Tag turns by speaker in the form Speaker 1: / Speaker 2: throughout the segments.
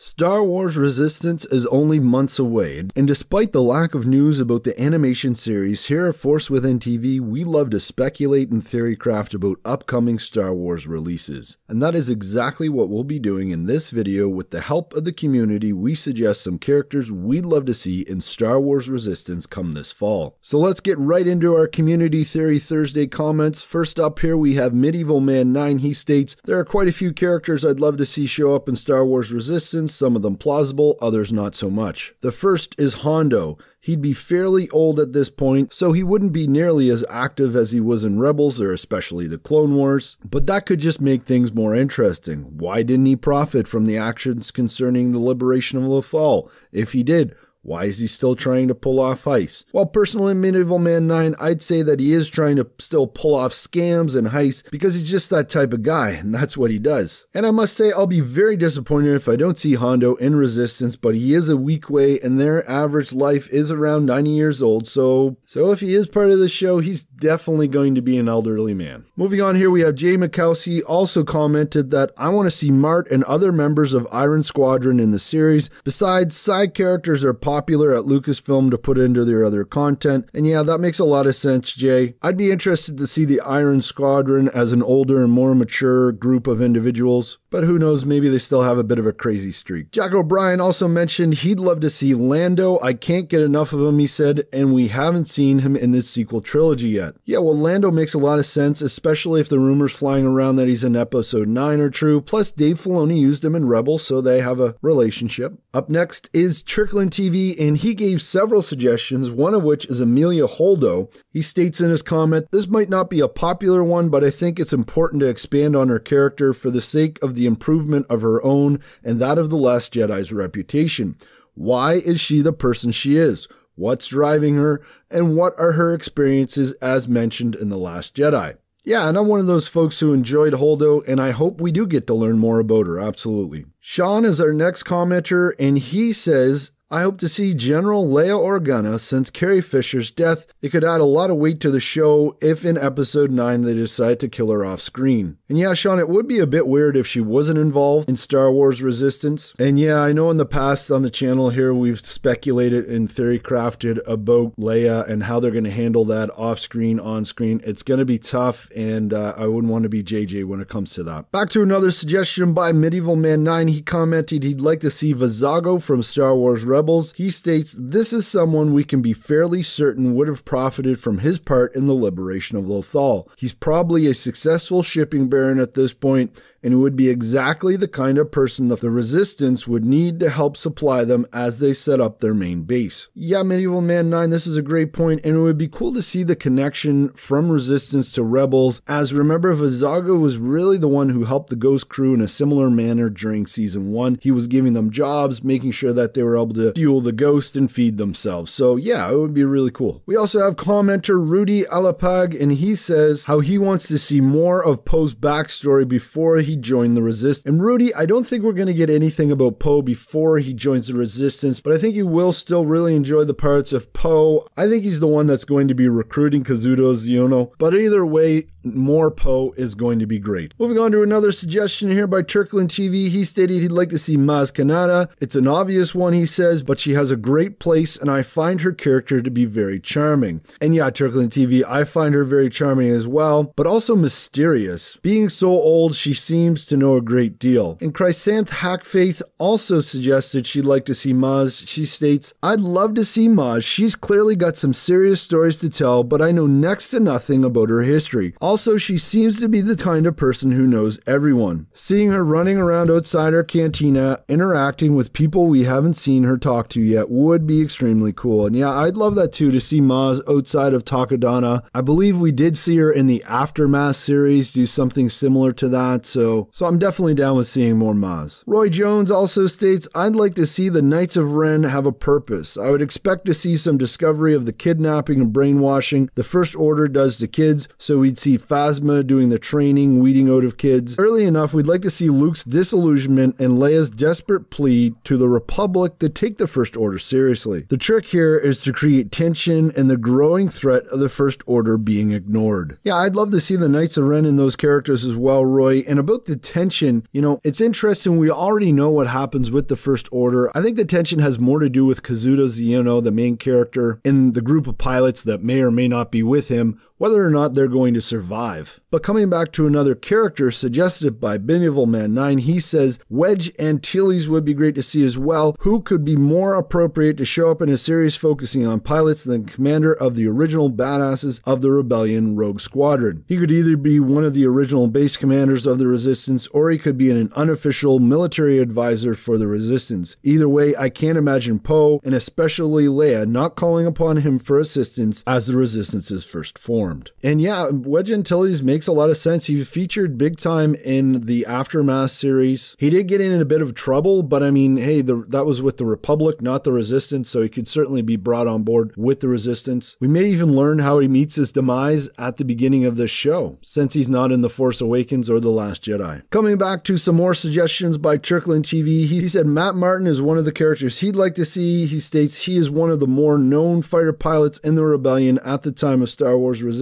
Speaker 1: Star Wars Resistance is only months away, and despite the lack of news about the animation series, here at Force Within TV, we love to speculate and theorycraft about upcoming Star Wars releases. And that is exactly what we'll be doing in this video. With the help of the community, we suggest some characters we'd love to see in Star Wars Resistance come this fall. So let's get right into our Community Theory Thursday comments. First up here we have Medieval Man 9. He states, "There are quite a few characters I'd love to see show up in Star Wars Resistance. Some of them plausible, others not so much. The first is Hondo. He'd be fairly old at this point, so he wouldn't be nearly as active as he was in Rebels, or especially the Clone Wars, but that could just make things more interesting. Why didn't he profit from the actions concerning the liberation of Lothal? If he did, why is he still trying to pull off heists? Well, personally, Medieval Man 9, I'd say that he is trying to still pull off scams and heists because he's just that type of guy, and that's what he does. And I must say, I'll be very disappointed if I don't see Hondo in Resistance, but he is a weak way, and their average life is around 90 years old, so if he is part of the show, he's definitely going to be an elderly man. Moving on here, we have Jay Mikowski also commented that I want to see Mart and other members of Iron Squadron in the series. Besides, side characters are popular at Lucasfilm to put into their other content, and yeah, that makes a lot of sense, Jay. I'd be interested to see the Iron Squadron as an older and more mature group of individuals, but who knows, maybe they still have a bit of a crazy streak. Jack O'Brien also mentioned he'd love to see Lando. I can't get enough of him, he said, and we haven't seen him in the sequel trilogy yet. Yeah, well, Lando makes a lot of sense, especially if the rumors flying around that he's in Episode 9 are true, plus Dave Filoni used him in Rebels, so they have a relationship. Up next is Trickland TV, and he gave several suggestions, one of which is Amelia Holdo. He states in his comment, "This might not be a popular one, but I think it's important to expand on her character for the sake of the improvement of her own and that of The Last Jedi's reputation. Why is she the person she is? What's driving her? And what are her experiences as mentioned in The Last Jedi?" Yeah, and I'm one of those folks who enjoyed Holdo, and I hope we do get to learn more about her, absolutely. Sean is our next commenter, and he says, "I hope to see General Leia Organa. Since Carrie Fisher's death, it could add a lot of weight to the show if in Episode 9 they decide to kill her off screen." And yeah, Sean, it would be a bit weird if she wasn't involved in Star Wars Resistance. And yeah, I know in the past on the channel here we've speculated and theory crafted about Leia and how they're going to handle that off screen, on screen. It's going to be tough, and I wouldn't want to be JJ when it comes to that. Back to another suggestion by Medieval Man 9. He commented he'd like to see Vizago from Star Wars Rebels. He states, "This is someone we can be fairly certain would have profited from his part in the liberation of Lothal. He's probably a successful shipping baron at this point, and it would be exactly the kind of person that the Resistance would need to help supply them as they set up their main base." Yeah, Medieval Man 9, this is a great point, and it would be cool to see the connection from Resistance to Rebels, as remember, Vizago was really the one who helped the Ghost crew in a similar manner during Season 1. He was giving them jobs, making sure that they were able to fuel the Ghost and feed themselves. So yeah, it would be really cool. We also have commenter Rudy Alapag, and he says how he wants to see more of Poe's backstory before he joined the Resistance. And Rudy, I don't think we're going to get anything about Poe before he joins the Resistance, but I think you will still really enjoy the parts of Poe. I think he's the one that's going to be recruiting Kazuto Xiono, but either way, more Poe is going to be great. Moving on to another suggestion here by Turkland TV. He stated he'd like to see Maz Kanata. It's an obvious one, he says, but she has a great place, and I find her character to be very charming. And yeah, Turkland TV, I find her very charming as well, but also mysterious. Being so old, she seems to know a great deal. And Chrysanth Hackfaith also suggested she'd like to see Maz. She states, "I'd love to see Maz. She's clearly got some serious stories to tell, but I know next to nothing about her history. Also, she seems to be the kind of person who knows everyone. Seeing her running around outside our cantina, interacting with people we haven't seen her talk to yet would be extremely cool." And yeah, I'd love that too, to see Maz outside of Takodana. I believe we did see her in the Aftermath series do something similar to that, so I'm definitely down with seeing more Maz. Roy Jones also states, "I'd like to see the Knights of Ren have a purpose. I would expect to see some discovery of the kidnapping and brainwashing the First Order does to kids, so we'd see see Phasma doing the training, weeding out of kids. Early enough, we'd like to see Luke's disillusionment and Leia's desperate plea to the Republic to take the First Order seriously. The trick here is to create tension and the growing threat of the First Order being ignored. Yeah, I'd love to see the Knights of Ren in those characters as well, Roy. And about the tension, it's interesting. We already know what happens with the First Order. I think the tension has more to do with Kazuda Xiono, the main character, and the group of pilots that may or may not be with him, whether or not they're going to survive. But coming back to another character suggested by Beneval Man 9, he says Wedge Antilles would be great to see as well. Who could be more appropriate to show up in a series focusing on pilots than commander of the original badasses of the Rebellion Rogue Squadron? He could either be one of the original base commanders of the Resistance, or he could be an unofficial military advisor for the Resistance. Either way, I can't imagine Poe, and especially Leia, not calling upon him for assistance as the Resistance is first formed. And yeah, Wedge Antilles makes a lot of sense. He featured big time in the Aftermath series. He did get in a bit of trouble, but I mean, hey, that was with the Republic, not the Resistance, so he could certainly be brought on board with the Resistance. We may even learn how he meets his demise at the beginning of this show, since he's not in The Force Awakens or The Last Jedi. Coming back to some more suggestions by Chirklin TV, he said Matt Martin is one of the characters he'd like to see. He states he is one of the more known fighter pilots in the Rebellion at the time of Star Wars Resistance,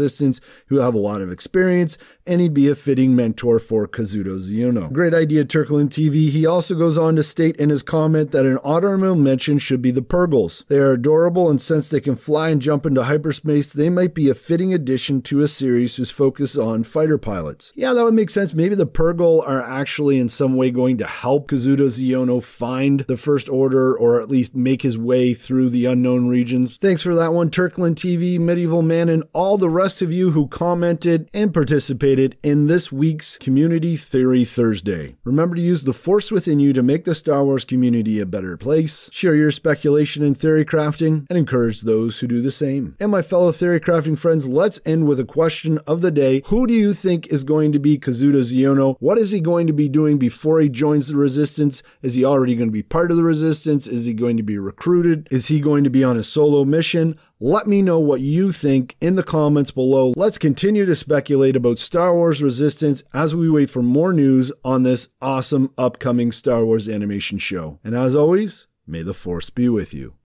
Speaker 1: who have a lot of experience, and he'd be a fitting mentor for Kazuda Xiono. Great idea, Turklin TV. He also goes on to state in his comment that an honorable mention should be the Purgles. They are adorable, and since they can fly and jump into hyperspace, they might be a fitting addition to a series whose focus on fighter pilots. Yeah, that would make sense. Maybe the Purgle are actually in some way going to help Kazuda Xiono find the First Order, or at least make his way through the unknown regions. Thanks for that one, Turklin TV, Medieval Man, and all the rest of you who commented and participated in this week's Community Theory Thursday. Remember to use the force within you to make the Star Wars community a better place, share your speculation and theory crafting, and encourage those who do the same. And my fellow theory crafting friends, let's end with a question of the day. Who do you think is going to be Kazuda Xiono? What is he going to be doing before he joins the Resistance? Is he already going to be part of the Resistance? Is he going to be recruited? Is he going to be on a solo mission? Let me know what you think in the comments below. Let's continue to speculate about Star Wars Resistance as we wait for more news on this awesome upcoming Star Wars animation show. And as always, may the Force be with you.